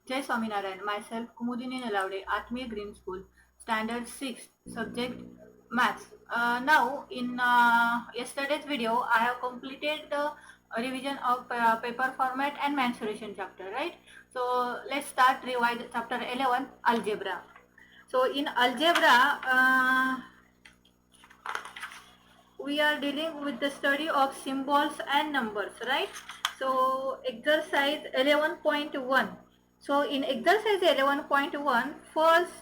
Jai Swaminarayan. Myself, Kumudini Nalaude, Atmiya Green School, Standard 6, subject Maths. Now, in yesterday's video, I have completed the revision of paper format and mensuration chapter, right? So, let's start revise chapter 11, Algebra. So, in Algebra, we are dealing with the study of symbols and numbers, right? So exercise 11.1. So in exercise 11.1, first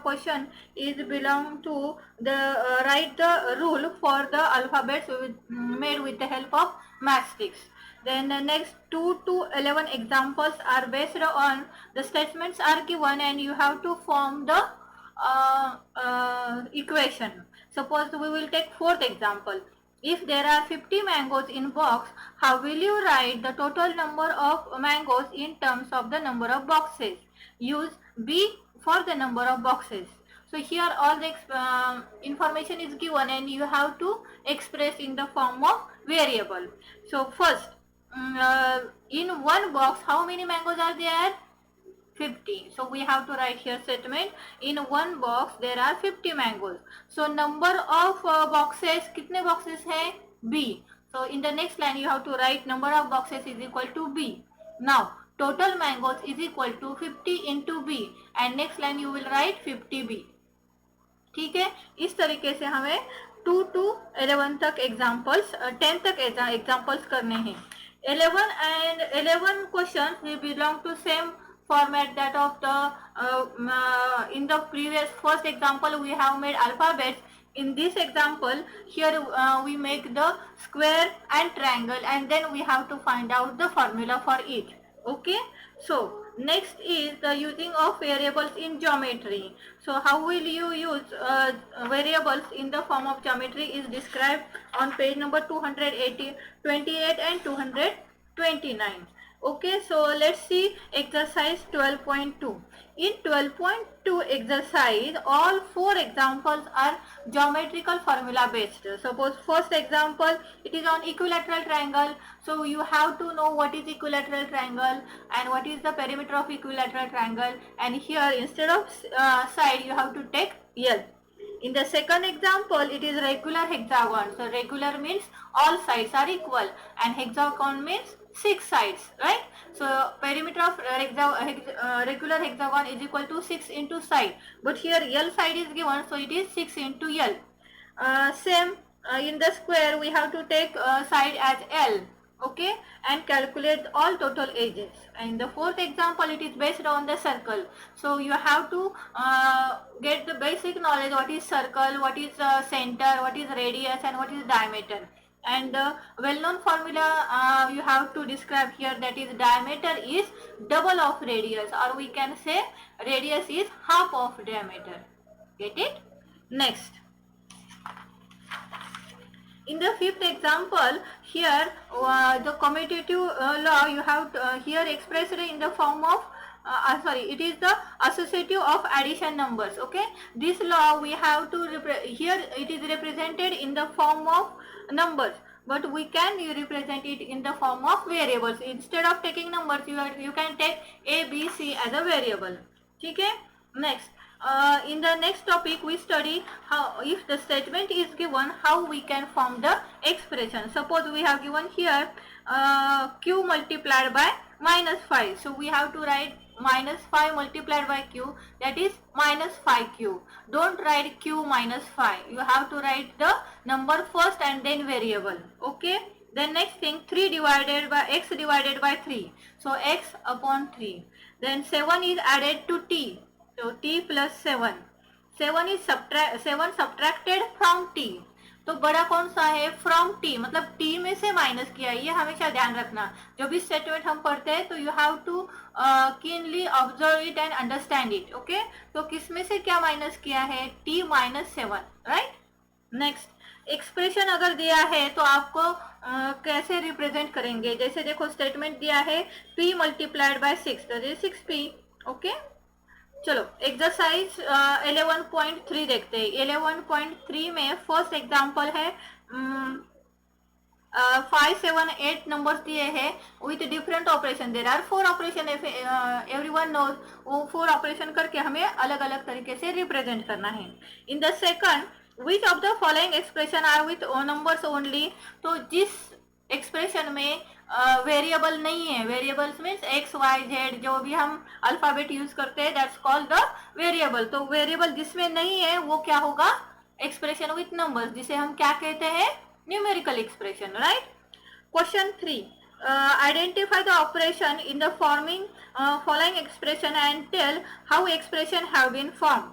question is belong to the write the rule for the alphabets made with the help of matchsticks. Then the next 2 to 11 examples are based on the statements are given and you have to form the equation. Suppose we will take fourth example. If there are 50 mangoes in box, how will you write the total number of mangoes in terms of the number of boxes? Use B for the number of boxes. So here all the information is given and you have to express in the form of variable. So first, in one box, how many mangoes are there? 50. So we have to write here statement in one box there are 50 mangoes. So number of boxes, कितने boxes है? B. So in the next line you have to write number of boxes is equal to B. Now total mangoes is equal to 50 into B and next line you will write 50B. ठीक है, इस तरीके से हमें 2 to 11 तक examples 10 तक examples करने हैं. 11 and 11 questions will belong to same format that of the in the previous first example we have made alphabets. In this example here we make the square and triangle and then we have to find out the formula for it. Okay, so next is the using of variables in geometry. So how will you use variables in the form of geometry is described on page number 228 and 229. Okay, so let's see exercise 12.2. In 12.2 exercise, all four examples are geometrical formula based. Suppose first example, it is on equilateral triangle. So you have to know what is equilateral triangle and what is the perimeter of equilateral triangle. And here instead of side, you have to take L. In the second example, it is regular hexagon. So regular means all sides are equal and hexagon means 6 sides, right? So perimeter of regular hexagon is equal to 6 into side. But here L side is given, so it is 6 into L. Same in the square, we have to take side as L. Okay, and calculate all total edges. And the fourth example, it is based on the circle. So you have to get the basic knowledge what is circle, what is center, what is radius and what is diameter. And well-known formula you have to describe here, that is diameter is double of radius, or we can say radius is half of diameter. Get it? Next, in the fifth example, here the commutative law you have here expressed in the form of it is the associative of addition numbers. Okay, this law we have to here it is represented in the form of numbers, but we can represent it in the form of variables. Instead of taking numbers, you can take a, b, c as a variable. Okay, next. In the next topic we study how, if the statement is given, how we can form the expression. Suppose we have given here q multiplied by minus 5. So we have to write minus 5 multiplied by q, that is minus 5q. Don't write q minus 5. You have to write the number first and then variable. Okay. Then next thing, 3 divided by x divided by 3. So x upon 3. Then 7 is added to t. So t plus 7. 7 is 7 subtracted from t. तो बड़ा कौन सा है? From T, मतलब T में से minus किया. ये हमेशा ध्यान रखना जब भी स्टेटमेंट हम पढ़ते हैं, तो you have to keenly observe it and understand it. Okay, तो किस में से क्या माइनस किया है? T minus 7, right. Next, expression अगर दिया है तो आपको कैसे रिप्रेजेंट करेंगे? जैसे देखो स्टेटमेंट दिया है p मल्टीप्लाइड बाय 6, तो ये 6p. ओके, चलो एक्सरसाइज 11.3 देखते हैं. 11.3 में फर्स्ट एग्जांपल है 5, 7, 8 नंबर्स दिए हैं with different operation. There are 4 operation. Everyone knows. वो 4 ऑपरेशन करके हमें अलग अलग तरीके से रिप्रेजेंट करना है. In the second, which of the following expression are with numbers only. तो जिस एक्सप्रेशन में वेरिएबल नहीं है, variables means X Y Z जो भी हम अल्फाबेट यूज करते हैं, दैट्स कॉल्ड द वेरिएबल. तो वेरिएबल जिसमें नहीं है वो क्या होगा, एक्सप्रेशन विथ नंबर्स, जिसे हम क्या कहते हैं, numerical expression. Right. Question 3, identify the operation in the following expression and tell how expression have been formed.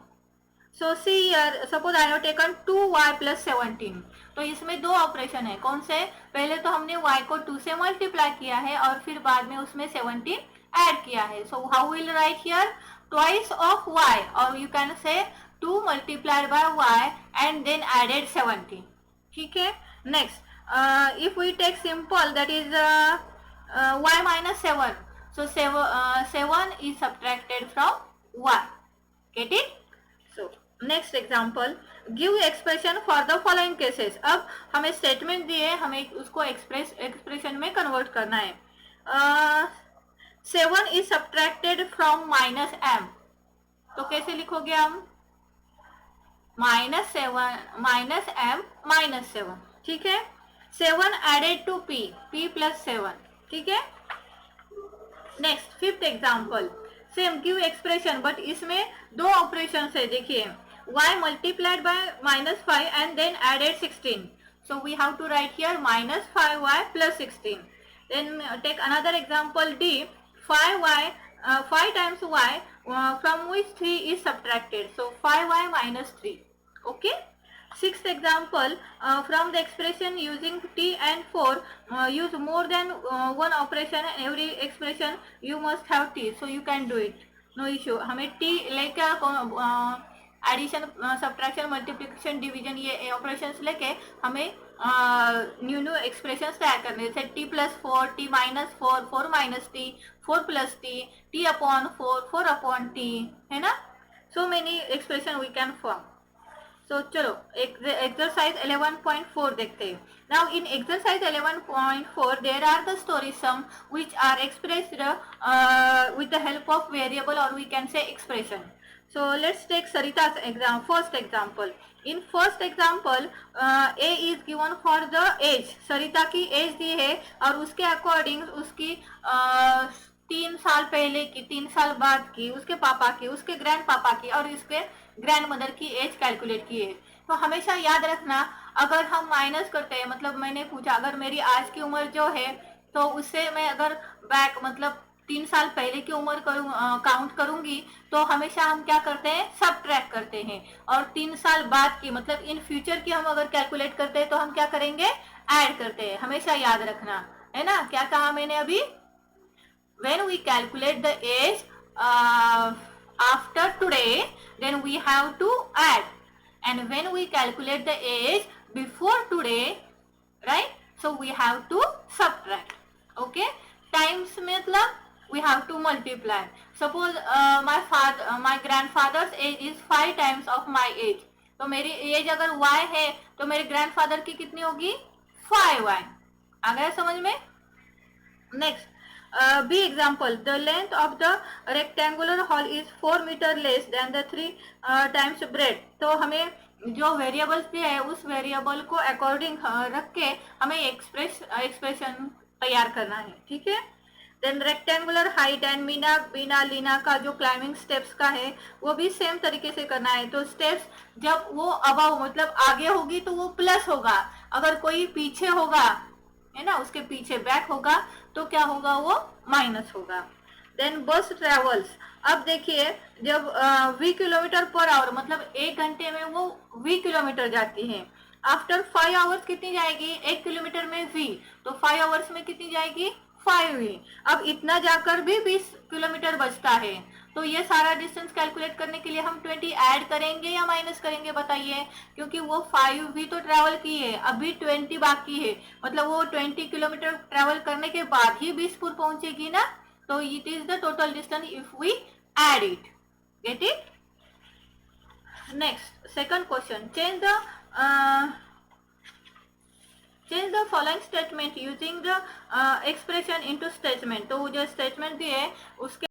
So see here, suppose I have taken 2y plus 17. तो इसमें दो ऑपरेशन है. कौन से? पहले तो हमने y को 2 से मल्टीप्लाई किया है और फिर बाद में उसमें 17 ऐड किया है. So how will write here, twice of y, और you can say 2 multiplied by y and then added 17. ठीक है. Next, if we take simple, that is y minus 7. So 7 is subtracted from y. Get it? So next example, give expression for the following cases. अब हमें statement दिए, हमें उसको expression में convert करना है. 7 is subtracted from minus m. तो कैसे लिखोगे हम? -7 -7. ठीक है. 7 added to p plus 7. ठीक है. Next, fifth example, same give expression, but इसमें दो ऑपरेशन है. देखिए, y multiplied by -5 and then added 16. So we have to write here -5y plus 16. Then take another example D, 5 times y from which 3 is subtracted. So 5y minus 3. Okay. Sixth example, from the expression using t and 4, use more than one operation and every expression you must have t. So you can do it, no issue. हमें t लेकर addition, subtraction, multiplication, division, ये operations लेके हमें new expressions तैयार करने, जैसे t plus 4, t minus 4, 4 minus t, 4 plus t, t upon 4, 4 upon t, है ना. So many expression we can form. तो चलो एक्सरसाइज 11.4 देखते हैं. Now in exercise 11.4 there are the story some which are expressed with the help of variable और we can say expression. So let's take Sarita's first example. In first example a is given for the age. Sarita की age दी है और उसके according उसकी 3 साल पहले की, 3 साल बाद की, उसके पापा की, उसके ग्रैंड पापा की और इसके ग्रैंड मदर की एज कैलकुलेट की है. तो हमेशा याद रखना, अगर हम माइनस करते हैं, मतलब मैंने पूछा अगर मेरी आज की उम्र जो है तो उससे मैं अगर बैक मतलब 3 साल पहले की उम्र काउंट करूंगी तो हमेशा हम क्या करते हैं, सबट्रैक्ट करते हैं. और 3 साल बाद की मतलब इन फ्यूचर की हम अगर कैलकुलेट करते हैं तो हम क्या करेंगे, ऐड करते हैं. हमेशा याद रखना, है ना. क्या कहा मैंने अभी, when we calculate the age after today, then we have to add, and when we calculate the age before today, right, so we have to subtract. Okay. Times मतलब we have to multiply. Suppose my grandfather's age is 5 times of my age. तो मेरी as अगर y है तो मेरे grandfather की कितनी होगी, 5y. आ गया समझ में. Next, B example, the length of the rectangular hall is 4 meter less than the 3 times breadth. तो हमें जो वेरिएबल्स दिए है उस वेरिएबल को अकॉर्डिंग रख के हमें एक्सप्रेशन तैयार करना है. ठीक है. देन रेक्टेंगुलर हाइट एंड बीना लीना का जो क्लाइंबिंग स्टेप्स का है वो भी सेम तरीके से करना है. तो स्टेप्स जब वो अबव मतलब आगे होगी तो वो प्लस होगा, अगर कोई पीछे होगा, है ना, उसके पीछे बैक होगा तो क्या होगा, वो माइनस होगा. देन बस ट्रेवल्स. अब देखिए जब v किलोमीटर पर आवर मतलब 1 घंटे में वो v किलोमीटर जाती है. आफ्टर 5 आवर्स कितनी जाएगी, 1 किलोमीटर में v, तो 5 आवर्स में कितनी जाएगी, 5v. अब इतना जाकर भी 20 किलोमीटर बचता है. तो ये सारा डिस्टेंस कैलकुलेट करने के लिए हम 20 ऐड करेंगे या माइनस करेंगे बताइए, क्योंकि वो 5v तो ट्रैवल की है, अभी 20 बाकी है, मतलब वो 20 किलोमीटर ट्रैवल करने के बाद ही 20 पुर पहुंचेगी ना. तो it is the total distance if we add it. Get it. Next, second question, change the change the following statement using the expression into statement. तो जो स्टेटमेंट दिए उसके